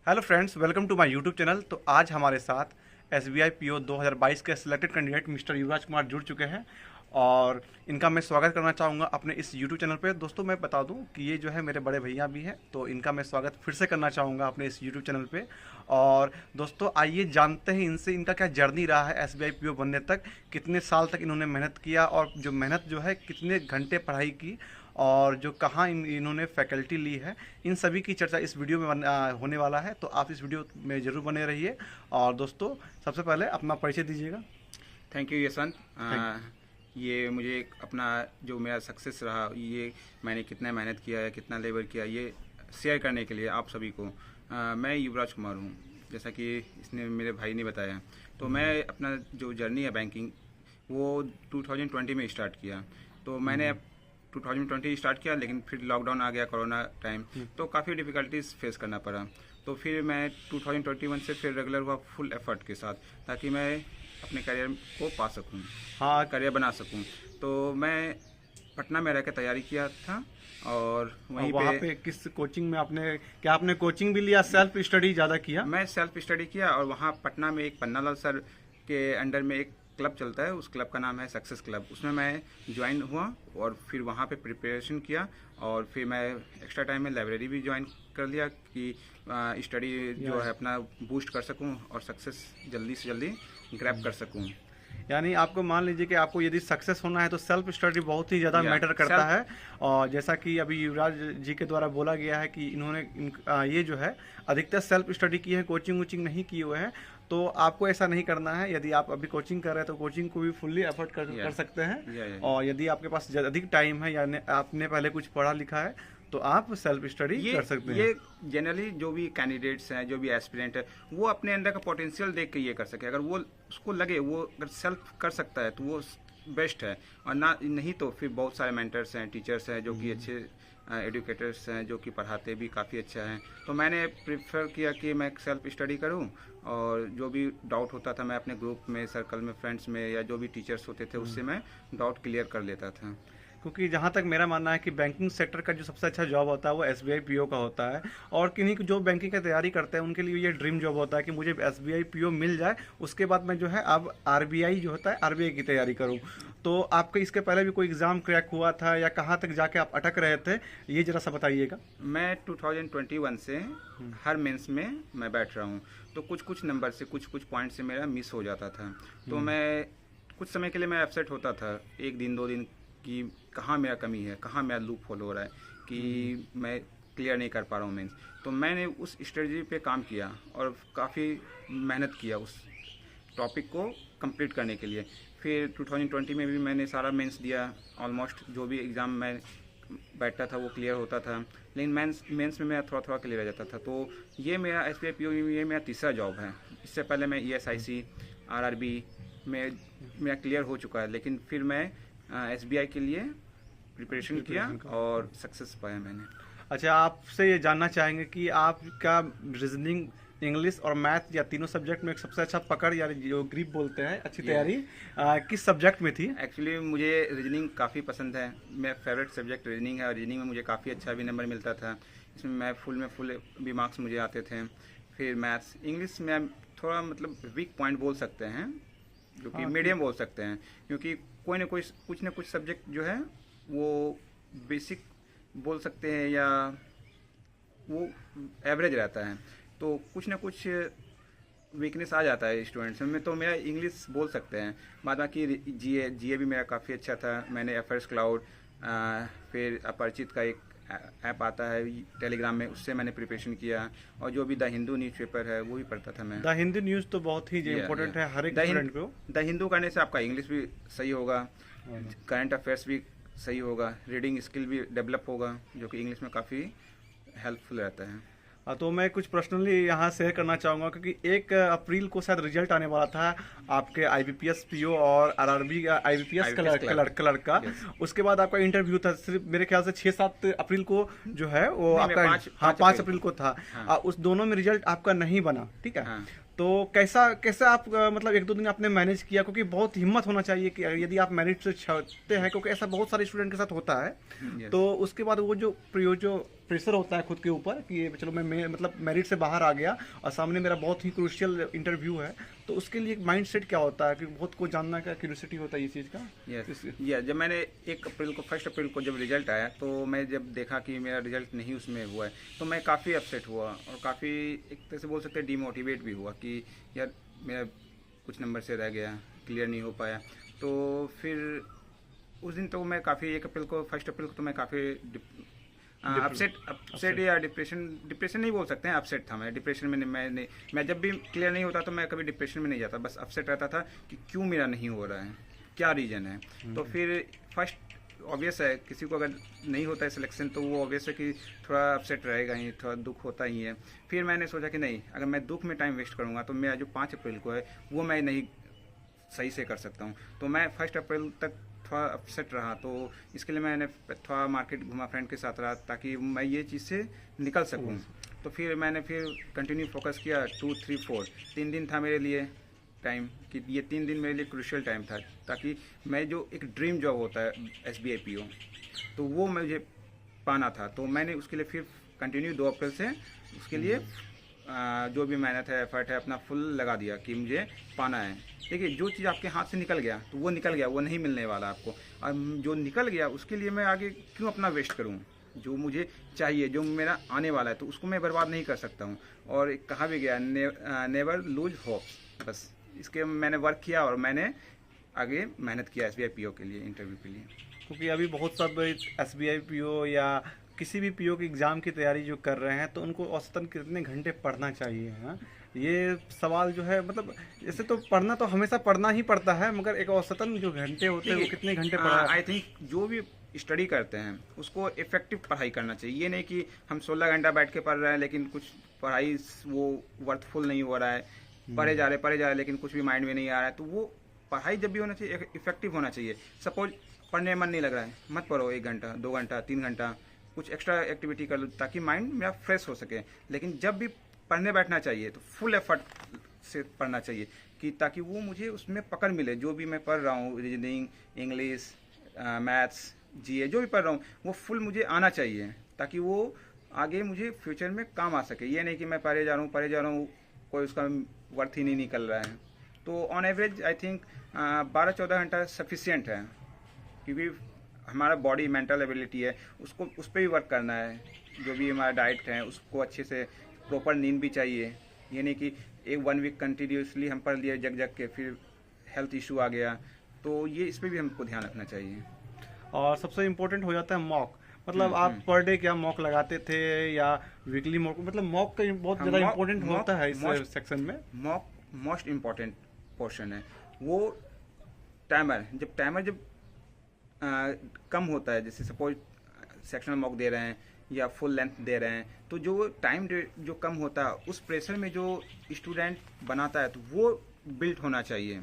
Hello friends, welcome to my YouTube channel. तो आज हमारे साथ SBI PO 2022 के selected candidate mister Yuvraj Kumar जुड़ चुके हैं और इनका मैं स्वागत करना चाहूँगा अपने इस यूट्यूब चैनल पे। दोस्तों, मैं बता दूं कि ये जो है मेरे बड़े भैया भी हैं, तो इनका मैं स्वागत फिर से करना चाहूँगा अपने इस यूट्यूब चैनल पे। और दोस्तों, आइए जानते हैं इनसे इनका क्या जर्नी रहा है SBI PO बनने तक, कितने साल तक इन्होंने मेहनत किया और जो मेहनत जो है कितने घंटे पढ़ाई की और जो कहाँ इन्होंने फैकल्टी ली है, इन सभी की चर्चा इस वीडियो में होने वाला है। तो आप इस वीडियो में ज़रूर बने रहिए। और दोस्तों, सबसे पहले अपना परिचय दीजिएगा। Thank you Yashwant. ये मुझे अपना जो मेरा सक्सेस रहा, ये मैंने कितना मेहनत किया है, कितना लेबर किया, ये शेयर करने के लिए आप सभी को मैं युवराज कुमार हूँ, जैसा कि इसने मेरे भाई ने बताया। तो मैं अपना जो जर्नी है बैंकिंग वो 2020 में स्टार्ट किया। तो मैंने 2020 स्टार्ट किया, लेकिन फिर लॉकडाउन आ गया, कोरोना टाइम, तो काफ़ी डिफ़िकल्टीज फेस करना पड़ा। तो फिर मैं 2021 से फिर रेगुलर हुआ फुल एफर्ट के साथ, ताकि मैं अपने करियर को पा सकूं, हाँ, करियर बना सकूं। तो मैं पटना में रह के तैयारी किया था और वहीं वहाँ पे किस कोचिंग में आपने कोचिंग भी लिया, सेल्फ स्टडी ज़्यादा किया? मैं सेल्फ स्टडी किया और वहाँ पटना में एक पन्नालाल सर के अंडर में एक क्लब चलता है, उस क्लब का नाम है सक्सेस क्लब। उसमें मैं ज्वाइन हुआ और फिर वहाँ पे प्रिपरेशन किया और फिर मैं एक्स्ट्रा टाइम में लाइब्रेरी भी ज्वाइन कर लिया कि स्टडी जो है अपना बूस्ट कर सकूं और सक्सेस जल्दी से जल्दी ग्रैब कर सकूं। यानी आपको मान लीजिए कि आपको यदि सक्सेस होना है तो सेल्फ स्टडी बहुत ही ज़्यादा मैटर करता है। और जैसा कि अभी युवराज जी के द्वारा बोला गया है कि इन्होंने ये जो है अधिकतर सेल्फ स्टडी की है, कोचिंग वोचिंग नहीं किए हुए हैं। तो आपको ऐसा नहीं करना है। यदि आप अभी कोचिंग कर रहे हैं तो कोचिंग को भी फुल्ली एफर्ट कर सकते हैं। और यदि आपके पास अधिक टाइम है या आपने पहले कुछ पढ़ा लिखा है तो आप सेल्फ स्टडी कर सकते हैं। ये जनरली जो भी कैंडिडेट्स हैं, जो भी एस्पिरेंट है, वो अपने अंदर का पोटेंशियल देख के ये कर सके। अगर वो उसको लगे वो अगर सेल्फ कर सकता है तो वो बेस्ट है, और ना नहीं तो फिर बहुत सारे मेंटर्स हैं, टीचर्स हैं जो कि अच्छे एडुकेटर्स हैं, जो कि पढ़ाते भी काफ़ी अच्छा हैं। तो मैंने प्रेफर किया कि मैं सेल्फ स्टडी करूं और जो भी डाउट होता था मैं अपने ग्रुप में, सर्कल में, फ्रेंड्स में या जो भी टीचर्स होते थे उससे मैं डाउट क्लियर कर लेता था। क्योंकि जहाँ तक मेरा मानना है कि बैंकिंग सेक्टर का जो सबसे अच्छा जॉब होता है वो SBI PO का होता है। और किन्हीं जो बैंकिंग की तैयारी करते हैं उनके लिए ये ड्रीम जॉब होता है कि मुझे SBI PO मिल जाए, उसके बाद मैं जो है अब RBI जो होता है RBI की तैयारी करूँ। तो आपके इसके पहले भी कोई एग्ज़ाम क्रैक हुआ था या कहाँ तक जाके आप अटक रहे थे, ये ज़रा सा बताइएगा। मैं 2021 से हर मेंस में मैं बैठ रहा हूँ, तो कुछ कुछ नंबर से, कुछ कुछ पॉइंट से मेरा मिस हो जाता था। तो मैं कुछ समय के लिए मैं अपसेट होता था, एक दिन दो दिन, कि कहाँ मेरा कमी है, कहाँ मेरा लूप होल हो रहा है, कि मैं क्लियर नहीं कर पा रहा हूँ मेंस। तो मैंने उस स्ट्रेटजी पे काम किया और काफ़ी मेहनत किया उस टॉपिक को कंप्लीट करने के लिए। फिर 2020 में भी मैंने सारा मेंस दिया, ऑलमोस्ट जो भी एग्ज़ाम मैं बैठता था वो क्लियर होता था, लेकिन मेंस में मेरा थोड़ा थोड़ा क्लियर हो जाता था। तो ये मेरा SBI PO ये मेरा तीसरा जॉब है। इससे पहले मैं ESIC, RRB में मेरा क्लियर हो चुका है, लेकिन फिर मैं SBI के लिए प्रिपरेशन किया और सक्सेस पाया मैंने। अच्छा, आपसे ये जानना चाहेंगे कि आपका रीजनिंग, इंग्लिश और मैथ या तीनों सब्जेक्ट में एक सबसे अच्छा पकड़ या जो ग्रिप बोलते हैं, अच्छी तैयारी किस सब्जेक्ट में थी? एक्चुअली मुझे रीजनिंग काफ़ी पसंद है, मेरा फेवरेट सब्जेक्ट रीजनिंग है और रीजनिंग में मुझे काफ़ी अच्छा भी नंबर मिलता था। इसमें मैं फुल भी मार्क्स मुझे आते थे। फिर मैथ्स, इंग्लिश में थोड़ा मतलब वीक पॉइंट बोल सकते हैं, जो कि मीडियम बोल सकते हैं, क्योंकि कोई ना कोई कुछ ना कुछ सब्जेक्ट जो है वो बेसिक बोल सकते हैं या वो एवरेज रहता है, तो कुछ ना कुछ वीकनेस आ जाता है स्टूडेंट्स में। तो मेरा इंग्लिश बोल सकते हैं। बाद बाकी जीए भी मेरा काफ़ी अच्छा था। मैंने अफेयर्स क्लाउड, फिर अपरिचित का एक ऐप आता है टेलीग्राम में, उससे मैंने प्रिपरेशन किया, और जो भी द हिंदू न्यूज़पेपर है वो भी पढ़ता था मैं। द हिंदू न्यूज़ तो बहुत ही इम्पोर्टेंट है हर एक स्टूडेंट को। द हिंदू करने से आपका इंग्लिश भी सही होगा, करंट अफेयर्स भी सही होगा, रीडिंग स्किल भी डेवलप होगा, जो कि इंग्लिश में काफ़ी हेल्पफुल रहता है। तो मैं कुछ पर्सनली यहाँ शेयर करना चाहूँगा, क्योंकि 1 अप्रैल को शायद रिजल्ट आने वाला था आपके IBPS PO और RRB का IBPS क्लर्क का। उसके बाद आपका इंटरव्यू था, सिर्फ मेरे ख्याल से 6-7 अप्रैल को जो है वो आपका 5 अप्रैल को था। उस दोनों में रिजल्ट आपका नहीं बना, ठीक है। तो कैसा कैसा आप मतलब एक दो दिन आपने मैनेज किया, क्योंकि बहुत हिम्मत होना चाहिए कि यदि आप मेरिट से छाते हैं, क्योंकि ऐसा बहुत सारे स्टूडेंट के साथ होता है। यस। तो उसके बाद वो जो प्रेशर होता है खुद के ऊपर कि चलो मैं मतलब मेरिट से बाहर आ गया और सामने मेरा बहुत ही क्रूशियल इंटरव्यू है, तो उसके लिए माइंड सेट क्या होता है कि बहुत कुछ जानना का क्यूरियोसिटी होता है ये चीज़ का। यस या जब मैंने 1 अप्रैल को जब रिजल्ट आया, तो मैं जब देखा कि मेरा रिजल्ट नहीं उसमें हुआ है, तो मैं काफ़ी अपसेट हुआ और काफ़ी एक तरह से बोल सकते हैं डिमोटिवेट भी हुआ कि यार मेरा कुछ नंबर से रह गया, क्लियर नहीं हो पाया। तो फिर उस दिन तो मैं काफ़ी 1 अप्रैल को तो मैं काफ़ी अपसेट या डिप्रेशन नहीं बोल सकते हैं, अपसेट था मैं। डिप्रेशन में मैं जब भी क्लियर नहीं होता तो मैं कभी डिप्रेशन में नहीं जाता, बस अपसेट रहता था कि क्यों मेरा नहीं हो रहा है, क्या रीज़न है। तो फिर फर्स्ट ऑब्वियस है, किसी को अगर नहीं होता है सिलेक्शन तो वो ऑब्वियस है कि थोड़ा अपसेट रहेगा ही, थोड़ा दुख होता ही है। फिर मैंने सोचा कि नहीं, अगर मैं दुख में टाइम वेस्ट करूँगा तो मेरा जो 5 अप्रैल को है वो मैं नहीं सही से कर सकता हूँ। तो मैं 1 अप्रैल तक थोड़ा अपसेट रहा, तो इसके लिए मैंने थोड़ा मार्केट घुमा, फ्रेंड के साथ रहा, ताकि मैं ये चीज़ से निकल सकूँ। तो फिर मैंने कंटिन्यू फोकस किया 2, 3, 4 3 दिन था मेरे लिए टाइम, कि ये 3 दिन मेरे लिए क्रूशियल टाइम था, ताकि मैं जो एक ड्रीम जॉब होता है SBI PO, तो वो मुझे पाना था। तो मैंने उसके लिए फिर कंटिन्यू 2 अप्रैल से उसके लिए जो भी मेहनत है, एफर्ट है, अपना फुल लगा दिया कि मुझे पाना है। देखिए, जो चीज़ आपके हाथ से निकल गया तो वो निकल गया, वो नहीं मिलने वाला आपको। और जो निकल गया उसके लिए मैं आगे क्यों अपना वेस्ट करूँ? जो मुझे चाहिए, जो मेरा आने वाला है, तो उसको मैं बर्बाद नहीं कर सकता हूँ। और एक कहा भी गया, नेवर लूज होप। बस इसके मैंने वर्क किया और मैंने आगे मेहनत किया SBI PO के लिए, इंटरव्यू के लिए। क्योंकि अभी बहुत सब SBI PO या किसी भी PO की एग्ज़ाम की तैयारी जो कर रहे हैं, तो उनको औसतन कितने घंटे पढ़ना चाहिए, हाँ? ये सवाल जो है, मतलब जैसे तो पढ़ना तो हमेशा पढ़ना ही पड़ता है, मगर एक औसतन जो घंटे होते हैं वो कितने घंटे पढ़ा। आई थिंक जो भी स्टडी करते हैं उसको इफेक्टिव पढ़ाई करना चाहिए। ये नहीं कि हम 16 घंटा बैठ के पढ़ रहे हैं लेकिन कुछ पढ़ाई वो वर्थफुल नहीं हो रहा है, पढ़े जा रहे लेकिन कुछ भी माइंड में नहीं आ रहा है। तो वो पढ़ाई जब भी होना चाहिए, इफेक्टिव होना चाहिए। सपोज पढ़ने में मन नहीं लग रहा है, मत पढ़ो 1 घंटा, 2 घंटा, 3 घंटा, कुछ एक्स्ट्रा एक्टिविटी कर लो ताकि माइंड मेरा फ्रेश हो सके। लेकिन जब भी पढ़ने बैठना चाहिए तो फुल एफर्ट से पढ़ना चाहिए, कि ताकि वो मुझे उसमें पकड़ मिले। जो भी मैं पढ़ रहा हूँ, रीजनिंग, इंग्लिश, मैथ्स, GA, जो भी पढ़ रहा हूँ वो फुल मुझे आना चाहिए, ताकि वो आगे मुझे फ्यूचर में काम आ सके। ये नहीं कि मैं पढ़े जा रहा हूँ कोई उसका वर्थ ही नहीं निकल रहा है। तो ऑन एवरेज आई थिंक 12-14 घंटा सफिशियंट है, क्योंकि हमारा बॉडी मेंटल एबिलिटी है, उसको उस पर भी वर्क करना है। जो भी हमारा डाइट है उसको अच्छे से, प्रॉपर नींद भी चाहिए। ये नहीं कि 1 वीक कंटिन्यूसली हम पढ़ लिए जग के फिर हेल्थ इशू आ गया। तो ये इस पर भी हमको ध्यान रखना चाहिए। और सबसे इम्पोर्टेंट हो जाता है मॉक। मतलब आप पर डे क्या मॉक लगाते थे या वीकली मॉक? मतलब मॉक का बहुत ज़्यादा इम्पोर्टेंट होता है इस सेक्शन में। मॉक मोस्ट इम्पॉर्टेंट पोर्शन है। वो टाइमर जब कम होता है, जैसे सपोज सेक्शनल मॉक दे रहे हैं या फुल लेंथ दे रहे हैं, तो जो टाइम जो कम होता है उस प्रेशर में जो स्टूडेंट बनाता है तो वो बिल्ट होना चाहिए।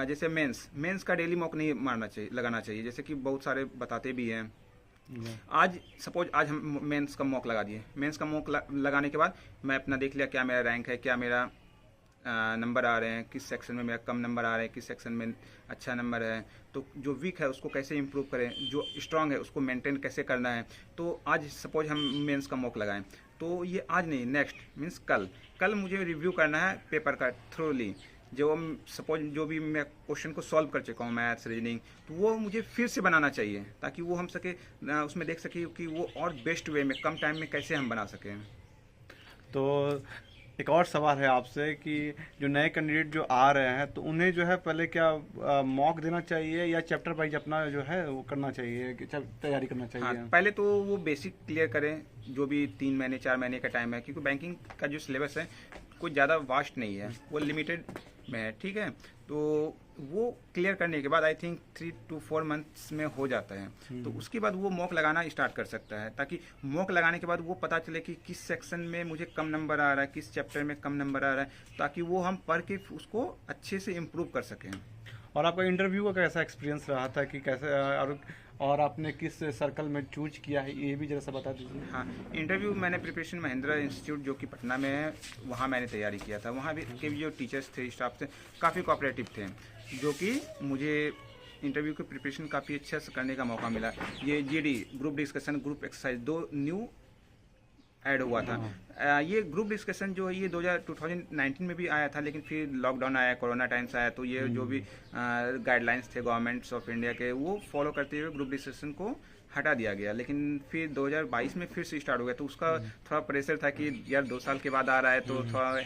जैसे मेंस का डेली मॉक नहीं लगाना चाहिए, जैसे कि बहुत सारे बताते भी हैं। आज हम मेंस का मॉक लगा दिए। मेंस का मॉक लगाने के बाद मैं अपना देख लिया क्या मेरा रैंक है, क्या मेरा नंबर आ रहे हैं, किस सेक्शन में मेरा कम नंबर आ रहे हैं, किस सेक्शन में अच्छा नंबर है। तो जो वीक है उसको कैसे इम्प्रूव करें, जो स्ट्रांग है उसको मेंटेन कैसे करना है। तो आज सपोज हम मेंस का मॉक लगाएं, तो ये आज नहीं, नेक्स्ट मीन्स कल मुझे रिव्यू करना है पेपर का थ्रोली। जो सपोज जो भी मैं क्वेश्चन को सॉल्व कर चुका हूँ, मैथ्स, रीजनिंग, तो वो मुझे फिर से बनाना चाहिए, ताकि वो हम सके उसमें देख सके कि वो और बेस्ट वे में कम टाइम में कैसे हम बना सकें। तो एक और सवाल है आपसे कि जो नए कैंडिडेट जो आ रहे हैं, तो उन्हें जो है पहले क्या मॉक देना चाहिए या चैप्टर वाइज अपना जो है वो करना चाहिए, कि तैयारी करना चाहिए? हाँ, पहले तो वो बेसिक क्लियर करें, जो भी 3 महीने 4 महीने का टाइम है, क्योंकि बैंकिंग का जो सिलेबस है कोई ज़्यादा वास्ट नहीं है, वो लिमिटेड में है, ठीक है। तो वो क्लियर करने के बाद आई थिंक 3 to 4 मंथ्स में हो जाता है। तो उसके बाद वो मॉक लगाना स्टार्ट कर सकता है, ताकि मॉक लगाने के बाद वो पता चले कि किस सेक्शन में मुझे कम नंबर आ रहा है, किस चैप्टर में कम नंबर आ रहा है, ताकि वो हम पढ़ के उसको अच्छे से इम्प्रूव कर सकें। और आपका इंटरव्यू का कैसा एक्सपीरियंस रहा था, कि कैसे और और आपने किस सर्कल में चूज किया है ये भी जरा सा बता दीजिए। हाँ, इंटरव्यू मैंने प्रिपरेशन महिंद्रा इंस्टीट्यूट जो कि पटना में है, वहाँ मैंने तैयारी किया था। वहाँ भी के जो टीचर्स थे, स्टाफ थे, काफ़ी कोऑपरेटिव थे, जो कि मुझे इंटरव्यू की प्रिपरेशन काफ़ी अच्छे से करने का मौका मिला। ये GD group discussion, group exercise 2 new add हुआ था। ये ग्रुप डिस्कशन जो है ये 2019 में भी आया था, लेकिन फिर लॉकडाउन आया, कोरोना टाइम्स आया, तो ये जो भी गाइडलाइंस थे गवर्नमेंट्स ऑफ इंडिया के, वो फॉलो करते हुए ग्रुप डिस्कशन को हटा दिया गया। लेकिन फिर 2022 में फिर से स्टार्ट हो गया, तो उसका थोड़ा प्रेशर था कि यार 2 साल के बाद आ रहा है, तो थोड़ा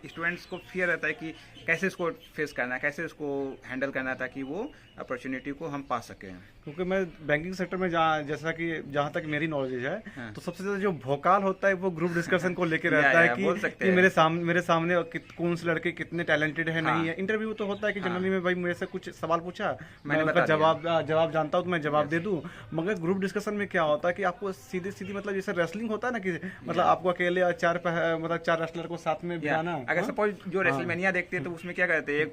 स्टूडेंट्स को फियर रहता है कि कैसे इसको फेस करना है, कैसे इसको हैंडल करना है, ताकि वो अपॉर्चुनिटी को हम पा सकें। क्योंकि मैं बैंकिंग सेक्टर में जैसा कि जहाँ तक मेरी नॉलेज है, हाँ। तो सबसे ज्यादा जो भोकाल होता है वो ग्रुप डिस्कशन को लेके रहता है बोल कि, सकते कि हैं। मेरे सामने कौन से लड़के कितने टैलेंटेड है हाँ। नहीं है। इंटरव्यू तो होता है कि हाँ। जनरली में भाई मेरे से कुछ सवाल पूछा, मैं मैंने उसका बता दिया। जवाब जानता हूँ तो मैं जवाब दे दूँ। मगर ग्रुप डिस्कशन में क्या होता है कि आपको सीधी सीधी मतलब जैसे रेसलिंग होता है ना, कि मतलब आपको अकेले मतलब 4 रेसलर को साथ में बिठाना। अगर हाँ? सपोज जो रेसलमेनिया देखते हैं, तो उसमें क्या करते हैं,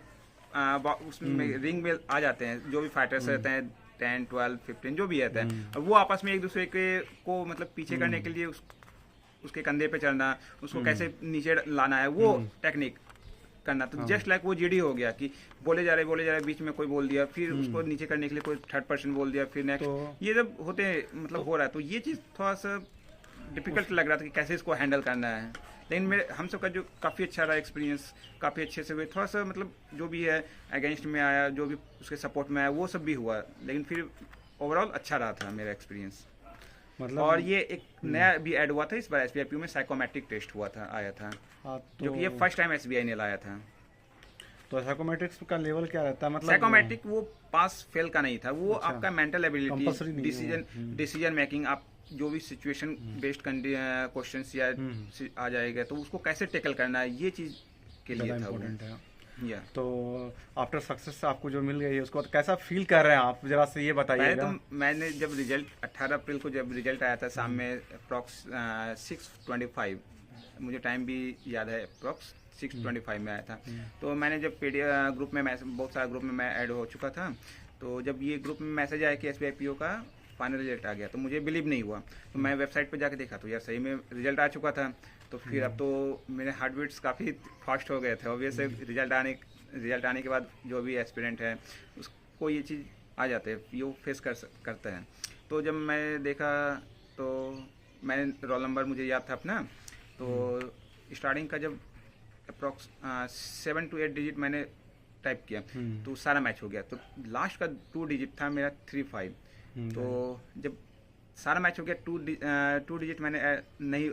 उसमें रिंग में आ जाते हैं जो भी फाइटर्स रहते हैं, 10, 12, 15 जो भी रहते हैं, और वो आपस में एक दूसरे के को मतलब पीछे करने के लिए उसके कंधे पे चढ़ना, उसको कैसे नीचे लाना है, वो टेक्निक करना। तो जस्ट लाइक वो जीडी हो गया कि बोले जा रहे बीच में कोई बोल दिया, फिर उसको नीचे करने के लिए कोई थर्ड पर्सन बोल दिया, फिर नेक्स्ट ये जब होते मतलब हो रहा है, तो ये चीज़ थोड़ा सा डिफिकल्ट लग रहा था कि कैसे इसको हैंडल करना है। लेकिन मेरे हम सबका जो काफ़ी अच्छा रहा एक्सपीरियंस, काफ़ी अच्छे से हुए। थोड़ा सा मतलब जो भी है अगेंस्ट में आया, जो भी उसके सपोर्ट में आया, वो सब भी हुआ, लेकिन फिर ओवरऑल अच्छा रहा था मेरा एक्सपीरियंस। मतलब और ये एक नया भी ऐड हुआ था इस बार एसबीआई में, साइकोमेट्रिक टेस्ट आया था, जो कि ये फर्स्ट टाइम एसबीआई ने लाया था। तो साइकोमेट्रिक्स का लेवल क्या रहता है? मतलब साइकोमेट्रिक वो पास फेल का नहीं था, वो अच्छा। आपका मेंटल Compulsory एबिलिटी, नहीं है। डिसीजन मेकिंग, आप जो भी सिचुएशन बेस्ड क्वेश्चंस या आ जाएगा, तो उसको कैसे टैकल करना है, ये चीज के लिए था इम्पोर्टेंट है। या तो आफ्टर सक्सेस आपको जो मिल गई है उसको कैसा फील कर रहे हैं आप, जरा से ये बताइएगा। तो मैंने जब रिजल्ट 18 अप्रैल को जब रिजल्ट आया था, शाम में अप्रॉक्स 6:25, मुझे टाइम भी याद है, अप्रॉक्स 6:25 में आया था। तो मैंने जब ग्रुप में बहुत सारे ग्रुप में मैं ऐड हो चुका था, तो जब ये ग्रुप में मैसेज आया कि एसबीआई पीओ का फाइनल रिजल्ट आ गया, तो मुझे बिलीव नहीं हुआ। तो मैं वेबसाइट पे जाके देखा, तो यार सही में रिजल्ट आ चुका था। तो फिर अब तो मेरे हार्ट बीट्स काफ़ी फास्ट हो गए थे। ऑब्वियसली रिजल्ट आने के बाद जो भी एस्पिरेंट है उसको ये चीज़ आ जाते हैं, ये फेस करते हैं। तो जब मैं देखा, तो मैंने रोल नंबर मुझे याद था अपना, तो स्टार्टिंग का जब अप्रॉक्स 7 to 8 डिजिट मैंने टाइप किया, तो सारा मैच हो गया। तो लास्ट का 2 डिजिट था मेरा 3-5। तो जब सारा मैच हो गया, 2 डिजिट मैंने नहीं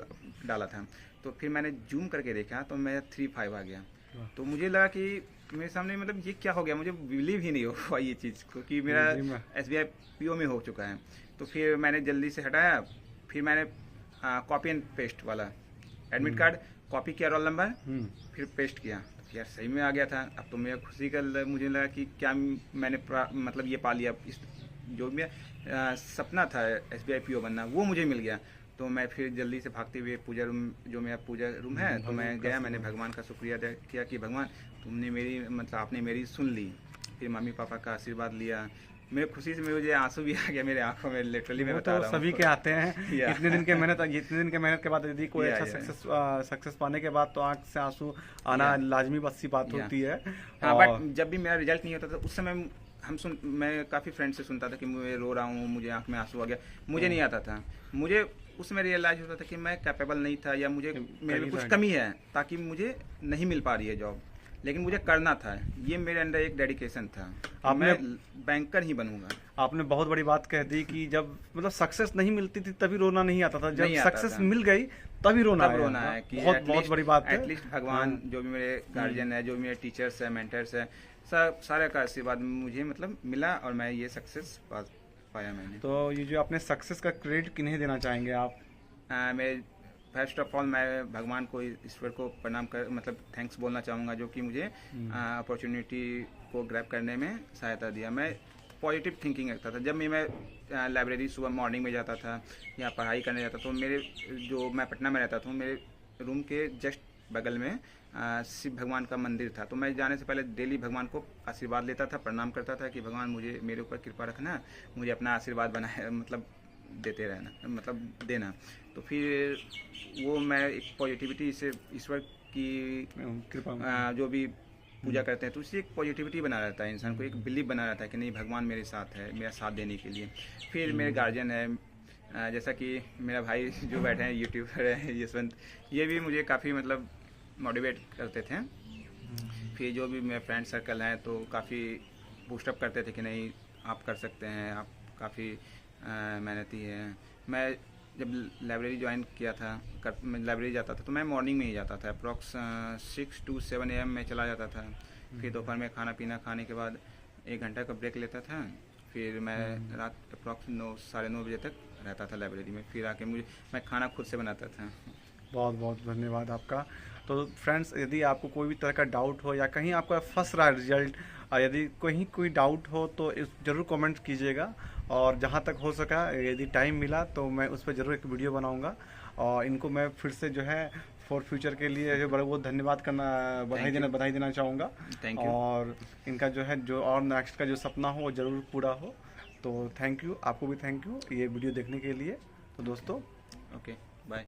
डाला था, तो फिर मैंने जूम करके देखा, तो मेरा 3-5 आ गया। तो मुझे लगा कि मेरे सामने मतलब ये क्या हो गया, मुझे बिलीव ही नहीं हुआ ये चीज़, क्योंकि मेरा एसबीआई पीओ में हो चुका है। तो फिर मैंने जल्दी से हटाया, फिर मैंने कॉपी एंड पेस्ट वाला एडमिट कार्ड कॉपी किया, रोल नंबर फिर पेस्ट किया, तो यार सही में आ गया था। अब तो मेरा खुशी का मुझे लगा कि क्या मैंने मतलब ये पा लिया, इस जो मेरा सपना था एसबीआई पीओ बनना, वो मुझे मिल गया। तो मैं फिर जल्दी से भागते हुए पूजा रूम, जो मेरा पूजा रूम है, तो मैं गया, मैंने भगवान का शुक्रिया अदा किया कि भगवान तुमने मेरी मतलब आपने मेरी सुन ली। फिर मम्मी पापा का आशीर्वाद लिया, मेरे खुशी से मुझे आंसू भी आ गया मेरे आंखों में, लिटरली मैं बता रहा हूँ। सभी के आते हैं इतने दिन के मेहनत के बाद यदि कोई अच्छा सक्सेस पाने के बाद तो आंख से आंसू आना लाजमी बस सी बात होती है। हाँ, बट जब भी मेरा रिजल्ट नहीं होता था उस समय मैं काफ़ी फ्रेंड से सुनता था कि मैं रो रहा हूँ, मुझे आंख में आंसू आ गया, मुझे नहीं आता था। मुझे उसमें रियलाइज होता था कि मैं कैपेबल नहीं था, या मुझे मेरे में कुछ कमी है, ताकि मुझे नहीं मिल पा रही है जॉब, लेकिन मुझे करना था। ये मेरे अंदर एक डेडिकेशन था, मैं बैंकर ही बनूंगा। आपने बहुत बड़ी बात कह दी कि जब मतलब सक्सेस नहीं मिलती थी तभी रोना नहीं आता था, जब सक्सेस मिल गई तभी रोना है कि बहुत बड़ी बात है। एटलीस्ट भगवान, जो भी मेरे गार्जियन है, जो भी मेरे टीचर्स है, मेंटर्स है, सारे का आशीर्वाद मुझे मतलब मिला, और मैं ये सक्सेस पाया मैंने। तो ये जो अपने सक्सेस का क्रेडिट किन्हें देना चाहेंगे आप? मैं फर्स्ट ऑफ ऑल मैं भगवान को, ईश्वर को प्रणाम कर मतलब थैंक्स बोलना चाहूँगा, जो कि मुझे अपॉर्चुनिटी को ग्रैब करने में सहायता दिया। मैं पॉजिटिव थिंकिंग रखता था। जब मैं लाइब्रेरी सुबह मॉर्निंग में जाता था या पढ़ाई करने जाता, तो मेरे जो मैं पटना में रहता था, मेरे रूम के जस्ट बगल में शिव भगवान का मंदिर था। तो मैं जाने से पहले डेली भगवान को आशीर्वाद लेता था, प्रणाम करता था कि भगवान मुझे मेरे ऊपर कृपा रखना, मुझे अपना आशीर्वाद बनाए, मतलब देते रहना, मतलब देना। तो फिर वो मैं एक पॉजिटिविटी से ईश्वर की कृपा जो भी पूजा करते हैं तो उससे एक पॉजिटिविटी बना रहता है, इंसान को एक बिलीव बना रहता है कि नहीं भगवान मेरे साथ है, मेरा साथ देने के लिए। फिर मेरे गार्जियन है, जैसा कि मेरा भाई जो बैठे हैं यूट्यूबर है यशवंत, ये भी मुझे काफ़ी मतलब मोटिवेट करते थे। फिर जो भी मेरे फ्रेंड सर्कल हैं तो काफ़ी बूस्टअप करते थे कि नहीं आप कर सकते हैं, आप काफ़ी मेहनती हैं। मैं जब लाइब्रेरी ज्वाइन किया था, मैं लाइब्रेरी जाता था तो मैं मॉर्निंग में ही जाता था, अप्रॉक्स 6 to 7 AM में चला जाता था। फिर दोपहर में खाना पीना खाने के बाद 1 घंटा का ब्रेक लेता था। फिर मैं रात अप्रॉक्स 9 साढ़े 9 बजे तक रहता था लाइब्रेरी में। फिर आके मैं खाना खुद से बनाता था। बहुत बहुत धन्यवाद आपका। तो फ्रेंड्स, यदि आपको कोई भी तरह का डाउट हो या कहीं आपका फंस रहा है रिजल्ट, यदि कहीं कोई डाउट हो तो ज़रूर कमेंट कीजिएगा। और जहाँ तक हो सका यदि टाइम मिला तो मैं उस पर ज़रूर एक वीडियो बनाऊंगा। और इनको मैं फिर से जो है फॉर फ्यूचर के लिए जो बड़ा बहुत धन्यवाद करना, बधाई देना चाहूँगा। Thank you. और इनका जो है जो और नेक्स्ट का जो सपना हो वो ज़रूर पूरा हो। तो थैंक यू, आपको भी थैंक यू ये वीडियो देखने के लिए। तो दोस्तों ओके।